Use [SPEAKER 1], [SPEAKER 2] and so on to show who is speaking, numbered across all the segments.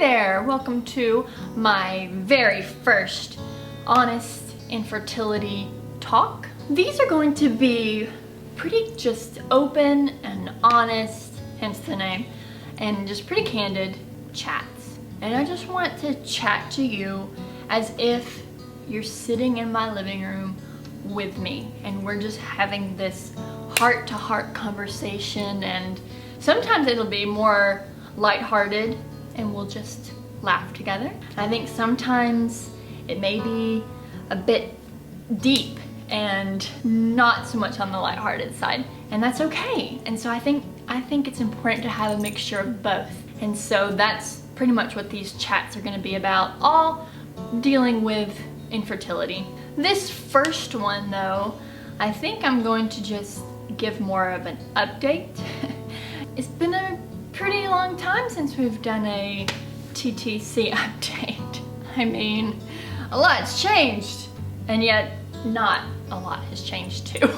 [SPEAKER 1] there! Welcome to my very first Honest Infertility Talk. These are going to be pretty just open and honest, hence the name, and just pretty candid chats. And I just want to chat to you as if you're sitting in my living room with me and we're just having this heart-to-heart conversation, and sometimes it'll be more lighthearted and we'll just laugh together. I think sometimes it may be a bit deep and not so much on the lighthearted side, and that's okay. And so I think it's important to have a mixture of both. And so that's pretty much what these chats are going to be about, all dealing with infertility. This first one though, I think I'm going to just give more of an update. It's been a pretty long time since we've done a TTC update. I mean, a lot's changed, and yet not a lot has changed too.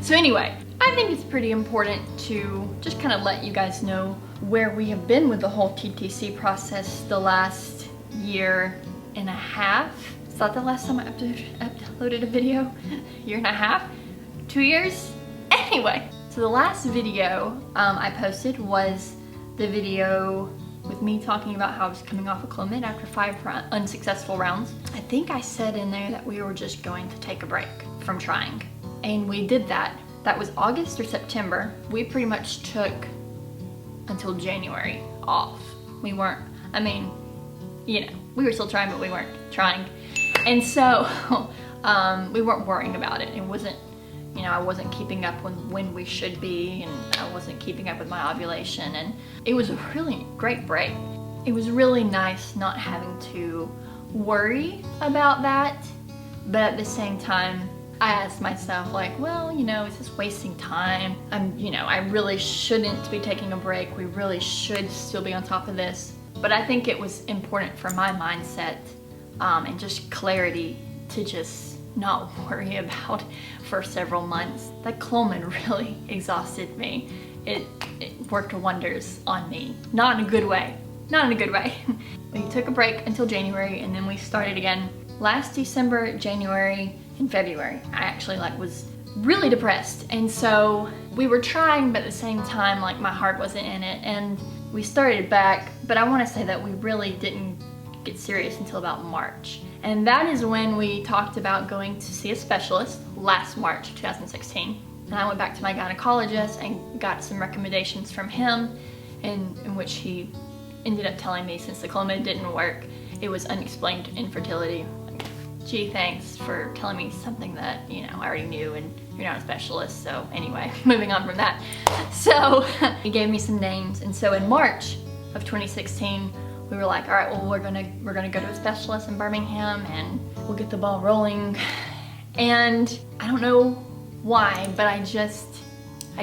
[SPEAKER 1] So anyway, I think it's pretty important to just kind of let you guys know where we have been with the whole TTC process the last year and a half. Is that the last time I uploaded a video? Year and a half? 2 years? Anyway, so the last video I posted was the video with me talking about how I was coming off of Clomid after 5 unsuccessful rounds. I think I said in there that we were just going to take a break from trying. And we did that. That was August or September. We pretty much took until January off. We weren't, I mean, you know, we were still trying, but we weren't trying. And so we weren't worrying about it. It wasn't, you know, I wasn't keeping up when we should be, and I wasn't keeping up with my ovulation, and it was a really great break. It was really nice not having to worry about that, but at the same time, I asked myself, like, well, you know, is this wasting time? I really shouldn't be taking a break. We really should still be on top of this. But I think it was important for my mindset and just clarity to just not worry about for several months. That Clomid really exhausted me. It worked wonders on me. Not in a good way. Not in a good way. We took a break until January, and then we started again last December, January, and February. I actually was really depressed, and so we were trying, but at the same time, my heart wasn't in it, and we started back. But I want to say that we really didn't get serious until about March. And that is when we talked about going to see a specialist last March 2016. And I went back to my gynecologist and got some recommendations from him, in which he ended up telling me, since the Clomid didn't work, it was unexplained infertility. Gee, thanks for telling me something that, you know, I already knew, and you're not a specialist. So anyway, moving on from that. So he gave me some names, and so in March of 2016, we were like, all right, well, we're gonna go to a specialist in Birmingham and we'll get the ball rolling. And I don't know why, but I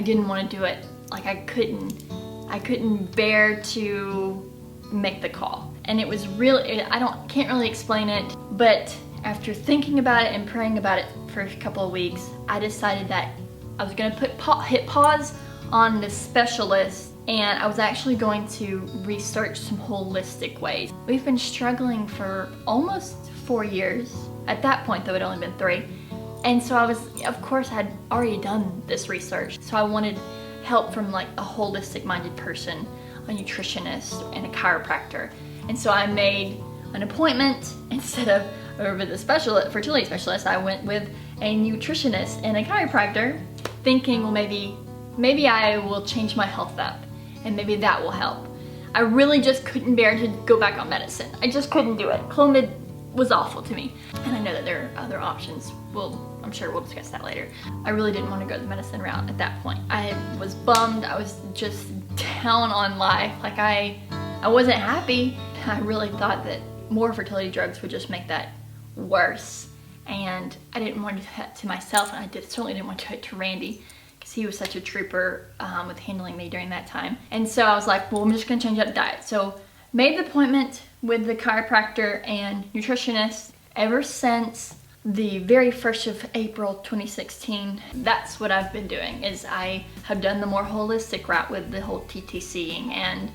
[SPEAKER 1] didn't want to do it. I couldn't bear to make the call. And it was really, can't really explain it, but after thinking about it and praying about it for a couple of weeks, I decided that I was gonna hit pause on the specialist, and I was actually going to research some holistic ways. We've been struggling for almost 4 years. At that point though, it had only been 3. And so I was, of course, I'd already done this research. So I wanted help from a holistic minded person, a nutritionist and a chiropractor. And so I made an appointment. Instead of over the fertility specialist, I went with a nutritionist and a chiropractor, thinking, well, maybe I will change my health up, and maybe that will help. I really just couldn't bear to go back on medicine. I just couldn't do it. Clomid was awful to me. And I know that there are other options. I'm sure we'll discuss that later. I really didn't want to go the medicine route at that point. I was bummed. I was just down on life. I wasn't happy. I really thought that more fertility drugs would just make that worse. And I didn't want to do that to myself, and I certainly didn't want to do it to Randy, because he was such a trooper with handling me during that time. And so I was like, well, I'm just gonna change up diet. So made the appointment with the chiropractor and nutritionist. Ever since the very 1st of April 2016, that's what I've been doing, is I have done the more holistic route with the whole TTCing, and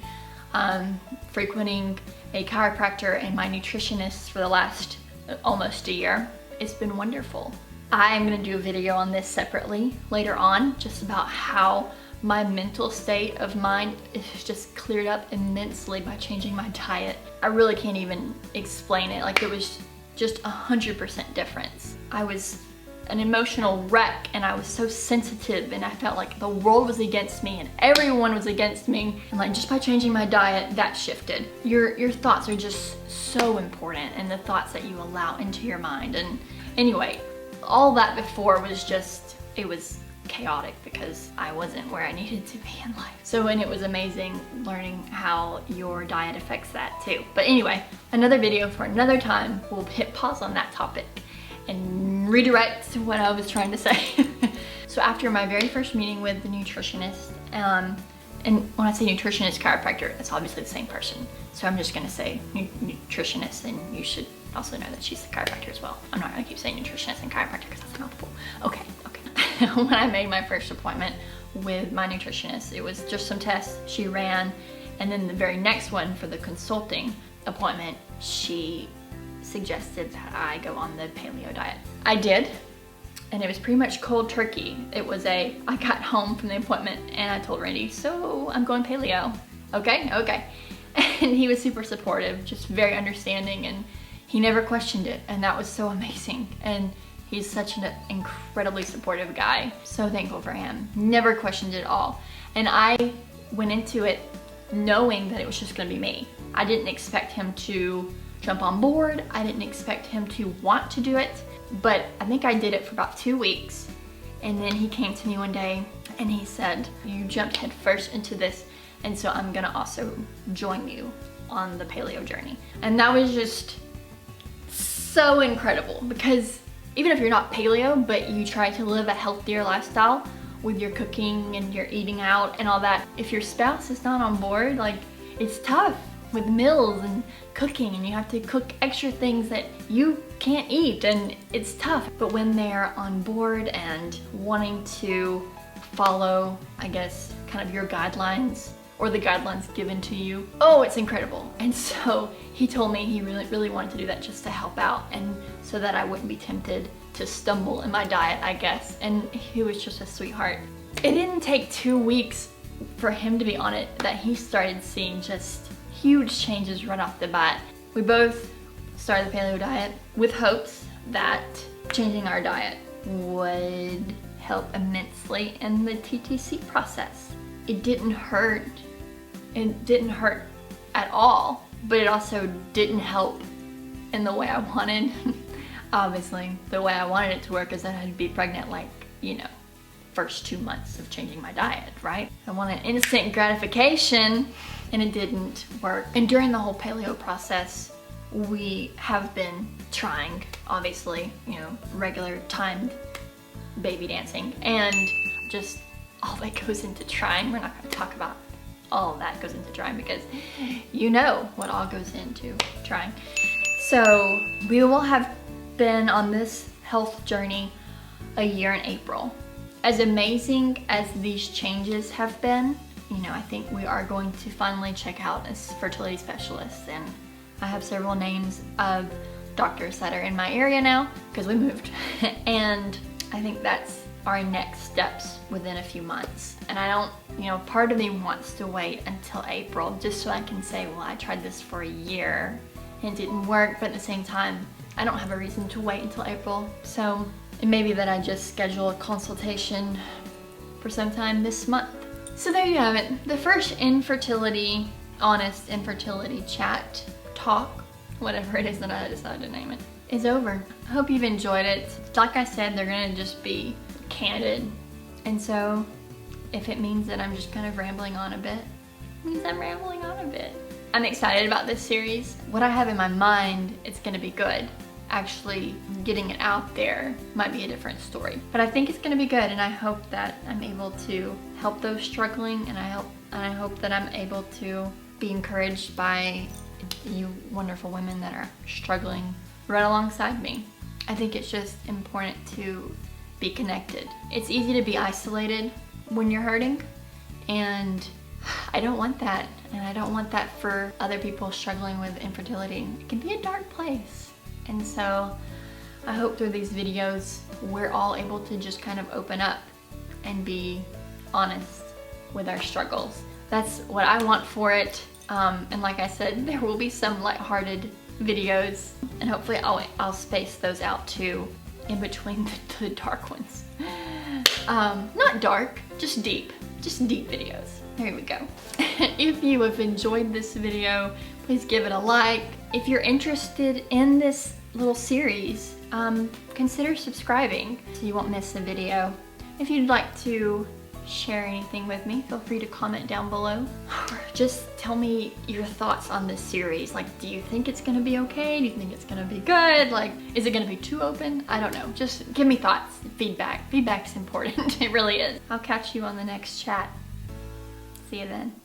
[SPEAKER 1] frequenting a chiropractor and my nutritionist for the last almost a year. It's been wonderful. I'm gonna do a video on this separately later on, just about how my mental state of mind is just cleared up immensely by changing my diet. I really can't even explain it. Like, it was just 100% difference. I was an emotional wreck and I was so sensitive and I felt like the world was against me and everyone was against me. And like, just by changing my diet, that shifted. Your thoughts are just so important, and the thoughts that you allow into your mind. And anyway, all that before was just, it was chaotic because I wasn't where I needed to be in life. So, and it was amazing learning how your diet affects that too. But anyway, another video for another time. We'll hit pause on that topic and redirect what I was trying to say. So after my very first meeting with the nutritionist, and when I say nutritionist, chiropractor, it's obviously the same person. So I'm just gonna say nutritionist, and you should also know that she's a chiropractor as well. I'm not gonna keep saying nutritionist and chiropractor because that's a mouthful. Okay. When I made my first appointment with my nutritionist, it was just some tests she ran, and then the very next one for the consulting appointment, she suggested that I go on the paleo diet. I did, and it was pretty much cold turkey. I got home from the appointment and I told Randy, so I'm going paleo. Okay. And he was super supportive, just very understanding, and he never questioned it, and that was so amazing. And he's such an incredibly supportive guy. So thankful for him. Never questioned it at all. And I went into it knowing that it was just gonna be me. I didn't expect him to jump on board. I didn't expect him to want to do it, but I think I did it for about 2 weeks. And then he came to me one day and he said, you jumped head first into this, and so I'm gonna also join you on the paleo journey. And that was just so incredible, because even if you're not paleo, but you try to live a healthier lifestyle with your cooking and your eating out and all that, if your spouse is not on board, like, it's tough with meals and cooking, and you have to cook extra things that you can't eat, and it's tough. But when they're on board and wanting to follow, I guess, kind of your guidelines or the guidelines given to you, oh, it's incredible. And so he told me he really wanted to do that just to help out, and so that I wouldn't be tempted to stumble in my diet, I guess. And he was just a sweetheart. It didn't take 2 weeks for him to be on it that he started seeing just huge changes right off the bat. We both started the paleo diet with hopes that changing our diet would help immensely in the TTC process. It didn't hurt. It didn't hurt at all, but it also didn't help in the way I wanted. Obviously, the way I wanted it to work is that I'd be pregnant, like, you know, first 2 months of changing my diet, right? I wanted instant gratification, and it didn't work. And during the whole paleo process, we have been trying, obviously, you know, regular timed baby dancing, and just all that goes into trying. We're not going to talk about all that goes into trying, because you know what all goes into trying. So we will have been on this health journey a year in April. As amazing as these changes have been, you know, I think we are going to finally check out a fertility specialist, and I have several names of doctors that are in my area now because we moved. And I think that's our next steps within a few months. And I don't, you know, part of me wants to wait until April just so I can say, well, I tried this for a year and it didn't work, but at the same time, I don't have a reason to wait until April. So it may be that I just schedule a consultation for sometime this month. So there you have it. The first honest infertility chat, talk, whatever it is that I decided to name it, is over. I hope you've enjoyed it. Like I said, they're gonna just be candid. And so if it means that I'm just kind of rambling on a bit, it means I'm rambling on a bit. I'm excited about this series. What I have in my mind, it's gonna be good. Actually getting it out there might be a different story, but I think it's gonna be good, and I hope that I'm able to help those struggling, and I hope that I'm able to be encouraged by you wonderful women that are struggling right alongside me. I think it's just important to be connected. It's easy to be isolated when you're hurting, and I don't want that, and I don't want that for other people struggling with infertility. It can be a dark place. And so I hope through these videos we're all able to just kind of open up and be honest with our struggles. That's what I want for it. And like I said, there will be some lighthearted videos, and hopefully I'll space those out too in between the dark ones. Not dark, just deep videos. There we go. If you have enjoyed this video, please give it a like. If you're interested in this little series, consider subscribing so you won't miss a video. If you'd like to share anything with me, feel free to comment down below. Or just tell me your thoughts on this series. Like, do you think it's gonna be okay? Do you think it's gonna be good? Like, is it gonna be too open? I don't know. Just give me thoughts, feedback. Feedback's important, it really is. I'll catch you on the next chat. See you then.